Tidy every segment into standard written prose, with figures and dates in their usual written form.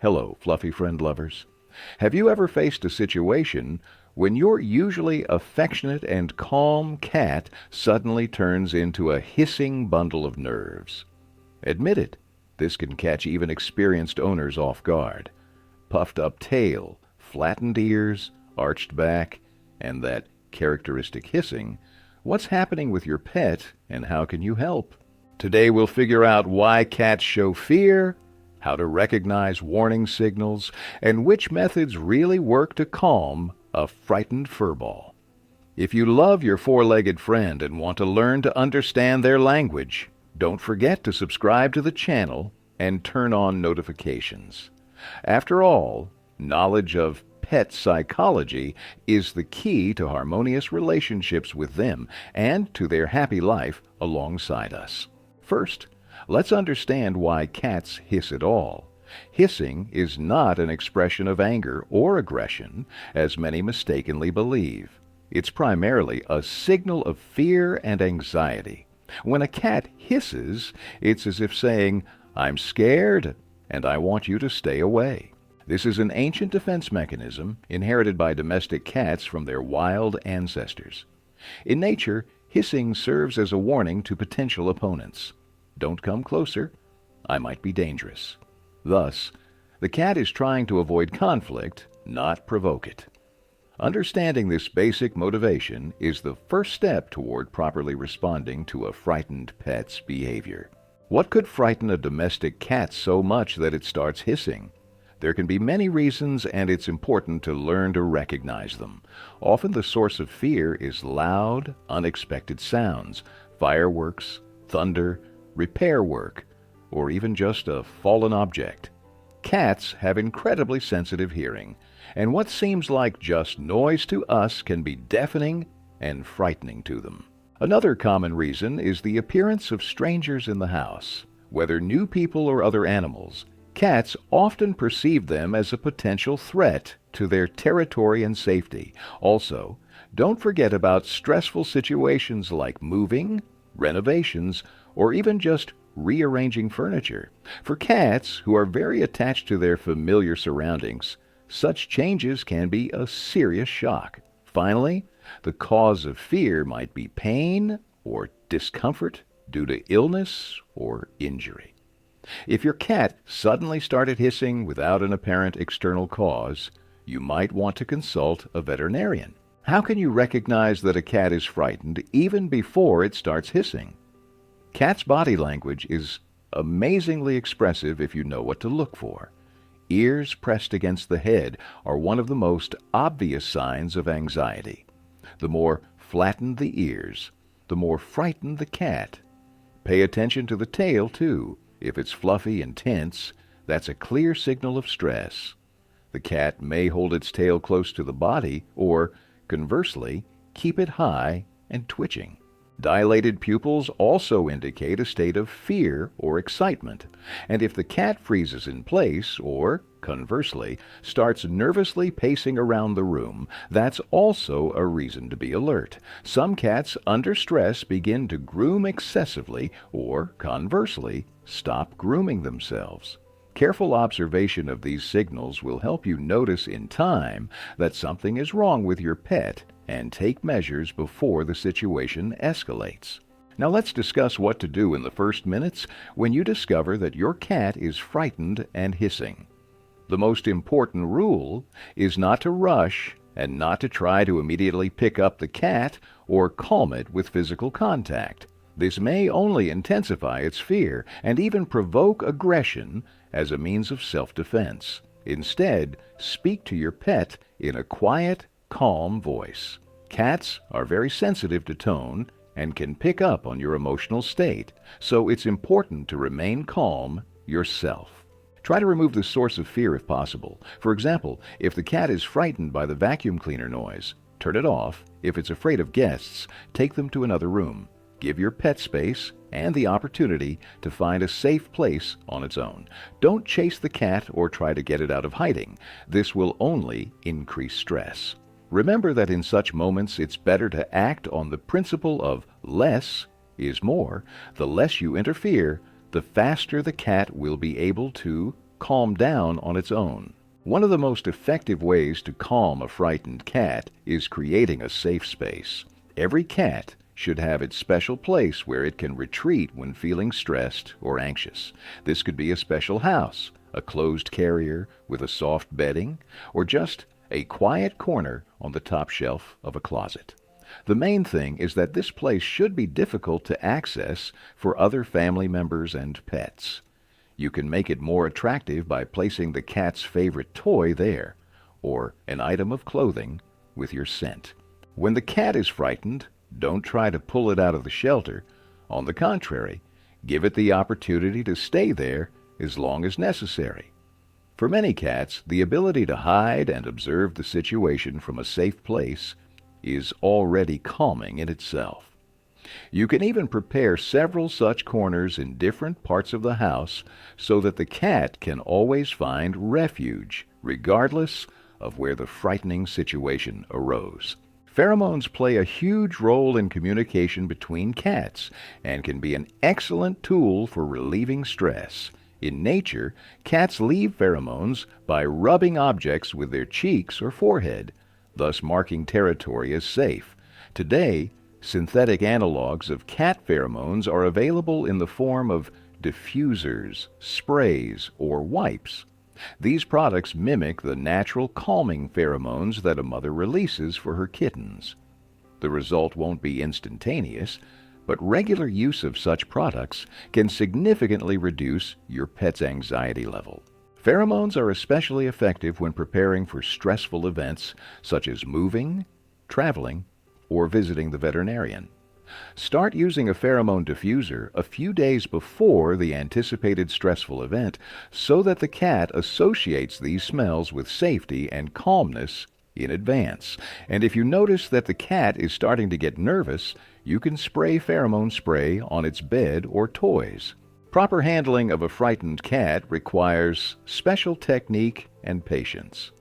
Hello, fluffy friend lovers. Have you ever faced a situation when your usually affectionate and calm cat suddenly turns into a hissing bundle of nerves? Admit it, this can catch even experienced owners off guard. Puffed up tail, flattened ears, arched back, and that characteristic hissing. What's happening with your pet and how can you help? Today we'll figure out why cats show fear, how to recognize warning signals, and which methods really work to calm a frightened furball. If you love your four-legged friend and want to learn to understand their language, don't forget to subscribe to the channel and turn on notifications. After all, knowledge of pet psychology is the key to harmonious relationships with them and to their happy life alongside us. First, let's understand why cats hiss at all. Hissing is not an expression of anger or aggression, as many mistakenly believe. It's primarily a signal of fear and anxiety. When a cat hisses, it's as if saying, "I'm scared, and I want you to stay away." This is an ancient defense mechanism inherited by domestic cats from their wild ancestors. In nature, hissing serves as a warning to potential opponents. Don't come closer. I might be dangerous. Thus, the cat is trying to avoid conflict, not provoke it. Understanding this basic motivation is the first step toward properly responding to a frightened pet's behavior. What could frighten a domestic cat so much that it starts hissing? There can be many reasons, and it's important to learn to recognize them. Often the source of fear is loud, unexpected sounds, fireworks, thunder, repair work, or even just a fallen object. Cats have incredibly sensitive hearing, and what seems like just noise to us can be deafening and frightening to them. Another common reason is the appearance of strangers in the house. Whether new people or other animals, cats often perceive them as a potential threat to their territory and safety. Also, don't forget about stressful situations like moving, renovations, or even just rearranging furniture. For cats, who are very attached to their familiar surroundings, such changes can be a serious shock. Finally, the cause of fear might be pain or discomfort due to illness or injury. If your cat suddenly started hissing without an apparent external cause, you might want to consult a veterinarian. How can you recognize that a cat is frightened even before it starts hissing? Cat's body language is amazingly expressive if you know what to look for. Ears pressed against the head are one of the most obvious signs of anxiety. The more flattened the ears, the more frightened the cat. Pay attention to the tail, too. If it's fluffy and tense, that's a clear signal of stress. The cat may hold its tail close to the body or, conversely, keep it high and twitching. Dilated pupils also indicate a state of fear or excitement, and if the cat freezes in place or, conversely, starts nervously pacing around the room, that's also a reason to be alert. Some cats under stress begin to groom excessively or, conversely, stop grooming themselves. Careful observation of these signals will help you notice in time that something is wrong with your pet and take measures before the situation escalates. Now let's discuss what to do in the first minutes when you discover that your cat is frightened and hissing. The most important rule is not to rush and not to try to immediately pick up the cat or calm it with physical contact. This may only intensify its fear and even provoke aggression as a means of self-defense. Instead, speak to your pet in a quiet, calm voice. Cats are very sensitive to tone and can pick up on your emotional state, so it's important to remain calm yourself. Try to remove the source of fear if possible. For example, if the cat is frightened by the vacuum cleaner noise, turn it off. If it's afraid of guests, take them to another room. Give your pet space and the opportunity to find a safe place on its own. Don't chase the cat or try to get it out of hiding. This will only increase stress. Remember that in such moments it's better to act on the principle of less is more. The less you interfere, the faster the cat will be able to calm down on its own. One of the most effective ways to calm a frightened cat is creating a safe space. Every cat should have its special place where it can retreat when feeling stressed or anxious. This could be a special house, a closed carrier with a soft bedding, or just a quiet corner on the top shelf of a closet. The main thing is that this place should be difficult to access for other family members and pets. You can make it more attractive by placing the cat's favorite toy there, or an item of clothing with your scent. When the cat is frightened, don't try to pull it out of the shelter. On the contrary, give it the opportunity to stay there as long as necessary. For many cats, the ability to hide and observe the situation from a safe place is already calming in itself. You can even prepare several such corners in different parts of the house so that the cat can always find refuge, regardless of where the frightening situation arose. Pheromones play a huge role in communication between cats and can be an excellent tool for relieving stress. In nature, cats leave pheromones by rubbing objects with their cheeks or forehead, thus marking territory as safe. Today, synthetic analogs of cat pheromones are available in the form of diffusers, sprays, or wipes. These products mimic the natural calming pheromones that a mother releases for her kittens. The result won't be instantaneous, but regular use of such products can significantly reduce your pet's anxiety level. Pheromones are especially effective when preparing for stressful events such as moving, traveling, or visiting the veterinarian. Start using a pheromone diffuser a few days before the anticipated stressful event so that the cat associates these smells with safety and calmness in advance. And if you notice that the cat is starting to get nervous, you can spray pheromone spray on its bed or toys. Proper handling of a frightened cat requires special technique and patience.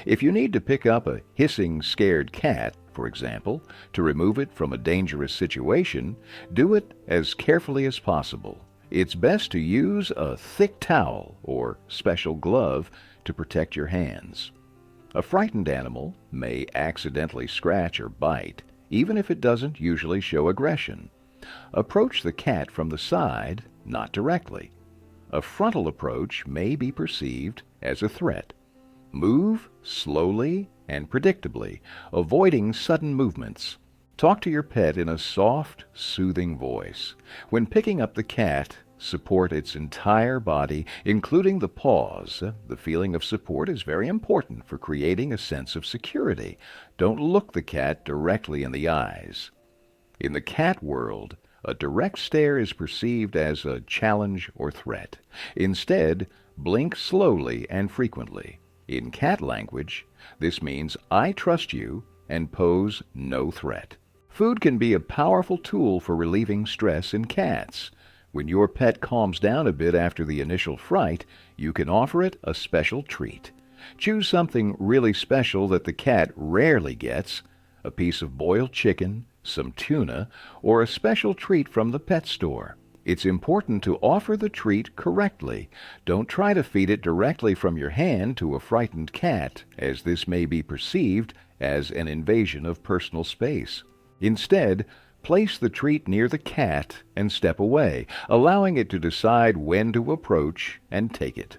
If you need to pick up a hissing, scared cat, for example, to remove it from a dangerous situation, do it as carefully as possible. It's best to use a thick towel or special glove to protect your hands. A frightened animal may accidentally scratch or bite, even if it doesn't usually show aggression. Approach the cat from the side, not directly. A frontal approach may be perceived as a threat. Move slowly and predictably, avoiding sudden movements. Talk to your pet in a soft, soothing voice. When picking up the cat, support its entire body, including the paws. The feeling of support is very important for creating a sense of security. Don't look the cat directly in the eyes. In the cat world, a direct stare is perceived as a challenge or threat. Instead, blink slowly and frequently. In cat language, this means I trust you and pose no threat. Food can be a powerful tool for relieving stress in cats. When your pet calms down a bit after the initial fright, you can offer it a special treat. Choose something really special that the cat rarely gets, a piece of boiled chicken, some tuna, or a special treat from the pet store. It's important to offer the treat correctly. Don't try to feed it directly from your hand to a frightened cat, as this may be perceived as an invasion of personal space. Instead, place the treat near the cat and step away, allowing it to decide when to approach and take it.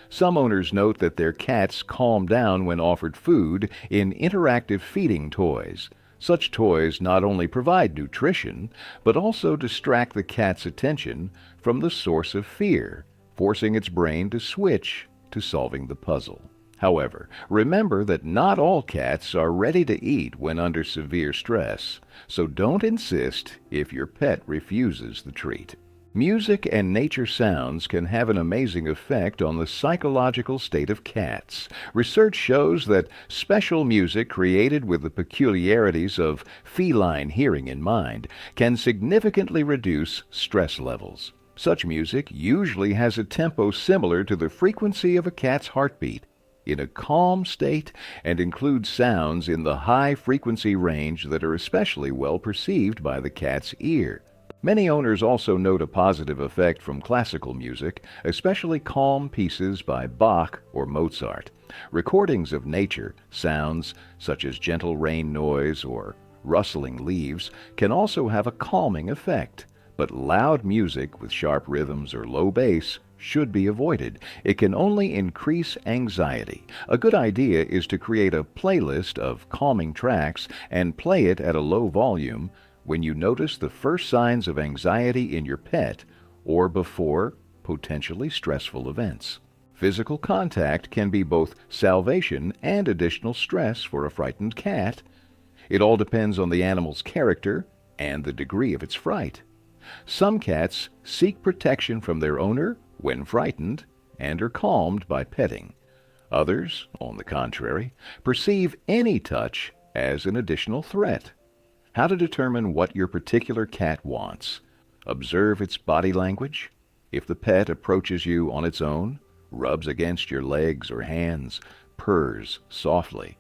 Some owners note that their cats calm down when offered food in interactive feeding toys. Such toys not only provide nutrition, but also distract the cat's attention from the source of fear, forcing its brain to switch to solving the puzzle. However, remember that not all cats are ready to eat when under severe stress, so don't insist if your pet refuses the treat. Music and nature sounds can have an amazing effect on the psychological state of cats. Research shows that special music created with the peculiarities of feline hearing in mind can significantly reduce stress levels. Such music usually has a tempo similar to the frequency of a cat's heartbeat, in a calm state, and includes sounds in the high frequency range that are especially well perceived by the cat's ear. Many owners also note a positive effect from classical music, especially calm pieces by Bach or Mozart. Recordings of nature sounds, such as gentle rain noise or rustling leaves, can also have a calming effect. But loud music with sharp rhythms or low bass should be avoided. It can only increase anxiety. A good idea is to create a playlist of calming tracks and play it at a low volume when you notice the first signs of anxiety in your pet or before potentially stressful events. Physical contact can be both salvation and additional stress for a frightened cat. It all depends on the animal's character and the degree of its fright. Some cats seek protection from their owner when frightened and are calmed by petting. Others, on the contrary, perceive any touch as an additional threat. How to determine what your particular cat wants. Observe its body language. If the pet approaches you on its own, rubs against your legs or hands, purrs softly,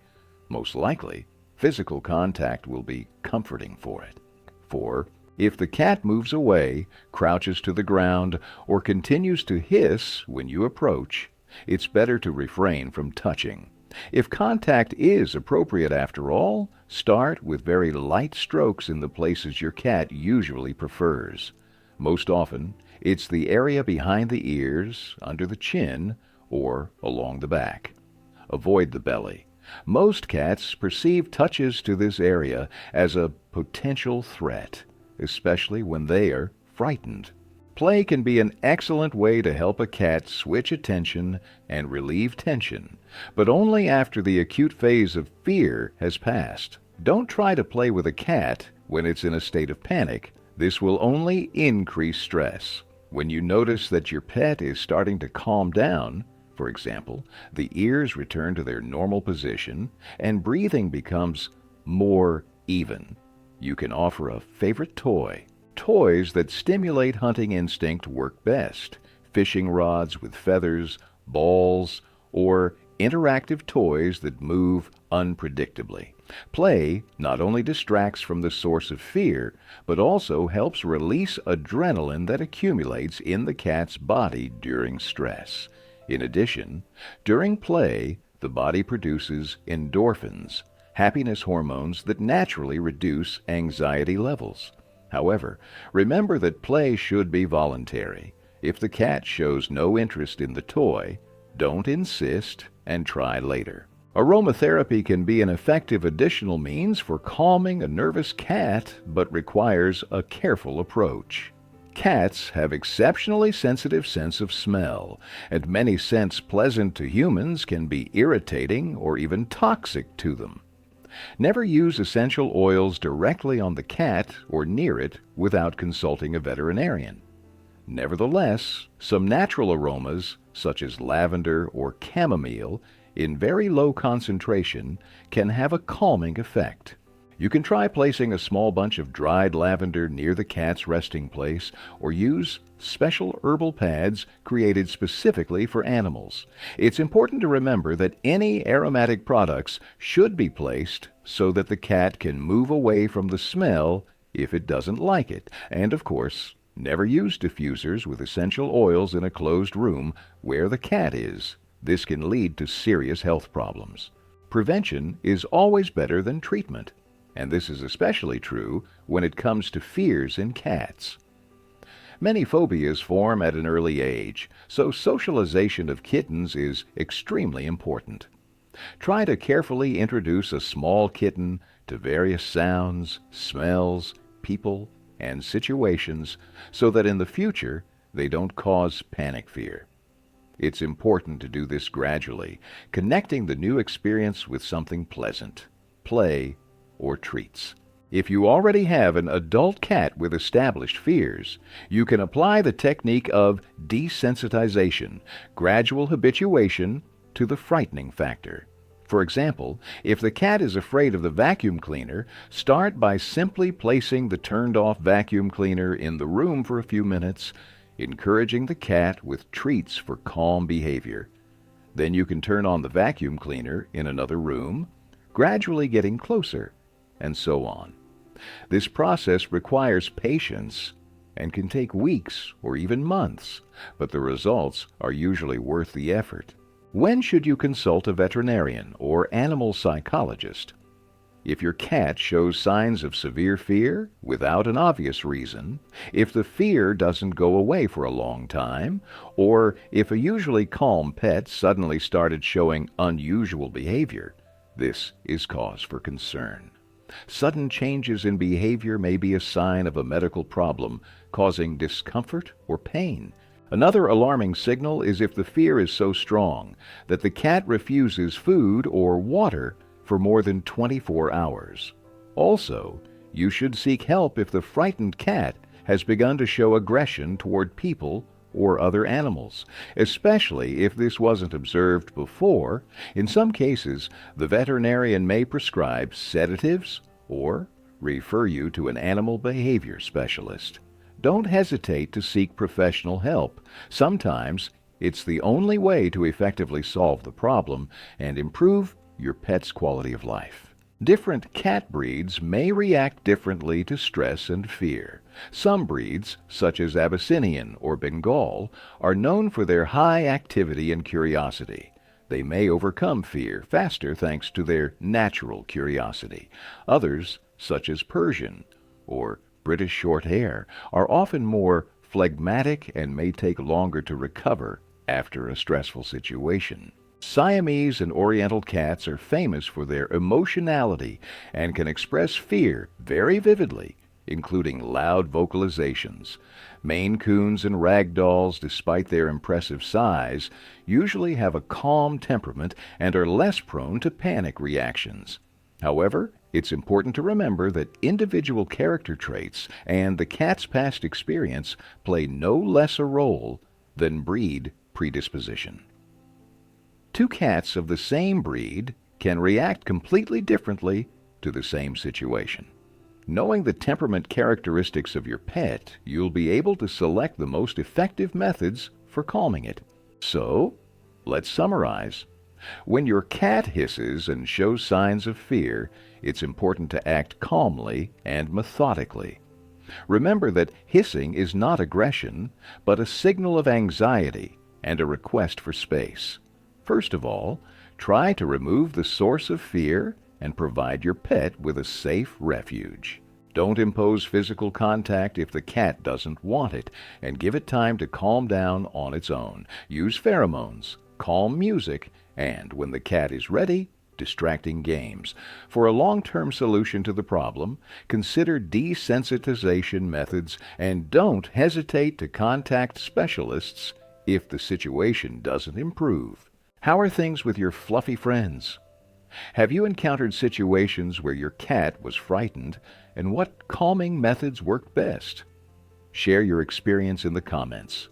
most likely physical contact will be comforting for it. 4. If the cat moves away, crouches to the ground, or continues to hiss when you approach, it's better to refrain from touching. If contact is appropriate after all, start with very light strokes in the places your cat usually prefers. Most often, it's the area behind the ears, under the chin, or along the back. Avoid the belly. Most cats perceive touches to this area as a potential threat, especially when they are frightened. Play can be an excellent way to help a cat switch attention and relieve tension, but only after the acute phase of fear has passed. Don't try to play with a cat when it's in a state of panic. This will only increase stress. When you notice that your pet is starting to calm down, for example, the ears return to their normal position and breathing becomes more even, you can offer a favorite toy. Toys that stimulate hunting instinct work best. Fishing rods with feathers, balls, or interactive toys that move unpredictably. Play not only distracts from the source of fear, but also helps release adrenaline that accumulates in the cat's body during stress. In addition, during play, the body produces endorphins, happiness hormones that naturally reduce anxiety levels. However, remember that play should be voluntary. If the cat shows no interest in the toy, don't insist and try later. Aromatherapy can be an effective additional means for calming a nervous cat, but requires a careful approach. Cats have exceptionally sensitive sense of smell, and many scents pleasant to humans can be irritating or even toxic to them. Never use essential oils directly on the cat or near it without consulting a veterinarian. Nevertheless, some natural aromas, such as lavender or chamomile, in very low concentration, can have a calming effect. You can try placing a small bunch of dried lavender near the cat's resting place, or use special herbal pads created specifically for animals. It's important to remember that any aromatic products should be placed so that the cat can move away from the smell if it doesn't like it. And of course, never use diffusers with essential oils in a closed room where the cat is. This can lead to serious health problems. Prevention is always better than treatment, and this is especially true when it comes to fears in cats. Many phobias form at an early age, so socialization of kittens is extremely important. Try to carefully introduce a small kitten to various sounds, smells, people, and situations so that in the future they don't cause panic fear. It's important to do this gradually, connecting the new experience with something pleasant, play, or treats. If you already have an adult cat with established fears, you can apply the technique of desensitization, gradual habituation to the frightening factor. For example, if the cat is afraid of the vacuum cleaner, start by simply placing the turned-off vacuum cleaner in the room for a few minutes, encouraging the cat with treats for calm behavior. Then you can turn on the vacuum cleaner in another room, gradually getting closer, and so on. This process requires patience and can take weeks or even months, but the results are usually worth the effort. When should you consult a veterinarian or animal psychologist? If your cat shows signs of severe fear without an obvious reason, if the fear doesn't go away for a long time, or if a usually calm pet suddenly started showing unusual behavior, this is cause for concern. Sudden changes in behavior may be a sign of a medical problem causing discomfort or pain. Another alarming signal is if the fear is so strong that the cat refuses food or water for more than 24 hours. Also, you should seek help if the frightened cat has begun to show aggression toward people or other animals, especially if this wasn't observed before. In some cases, the veterinarian may prescribe sedatives or refer you to an animal behavior specialist. Don't hesitate to seek professional help. Sometimes it's the only way to effectively solve the problem and improve your pet's quality of life. Different cat breeds may react differently to stress and fear. Some breeds, such as Abyssinian or Bengal, are known for their high activity and curiosity. They may overcome fear faster thanks to their natural curiosity. Others, such as Persian or British Shorthair, are often more phlegmatic and may take longer to recover after a stressful situation. Siamese and Oriental cats are famous for their emotionality and can express fear very vividly, including loud vocalizations. Maine Coons and Ragdolls, despite their impressive size, usually have a calm temperament and are less prone to panic reactions. However, it's important to remember that individual character traits and the cat's past experience play no less a role than breed predisposition. Two cats of the same breed can react completely differently to the same situation. Knowing the temperament characteristics of your pet, you'll be able to select the most effective methods for calming it. So, let's summarize. When your cat hisses and shows signs of fear, it's important to act calmly and methodically. Remember that hissing is not aggression, but a signal of anxiety and a request for space. First of all, try to remove the source of fear and provide your pet with a safe refuge. Don't impose physical contact if the cat doesn't want it, and give it time to calm down on its own. Use pheromones, calm music, and, when the cat is ready, distracting games. For a long-term solution to the problem, consider desensitization methods and don't hesitate to contact specialists if the situation doesn't improve. How are things with your fluffy friends? Have you encountered situations where your cat was frightened, and what calming methods worked best? Share your experience in the comments.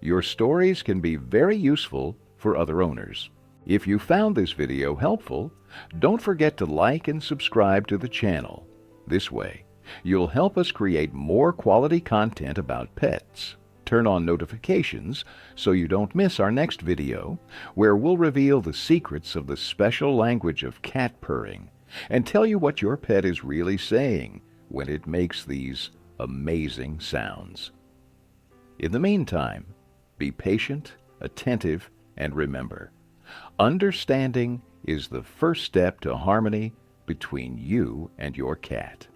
Your stories can be very useful for other owners. If you found this video helpful, don't forget to like and subscribe to the channel. This way, you'll help us create more quality content about pets. Turn on notifications so you don't miss our next video, where we'll reveal the secrets of the special language of cat purring and tell you what your pet is really saying when it makes these amazing sounds. In the meantime, be patient, attentive, and remember, understanding is the first step to harmony between you and your cat.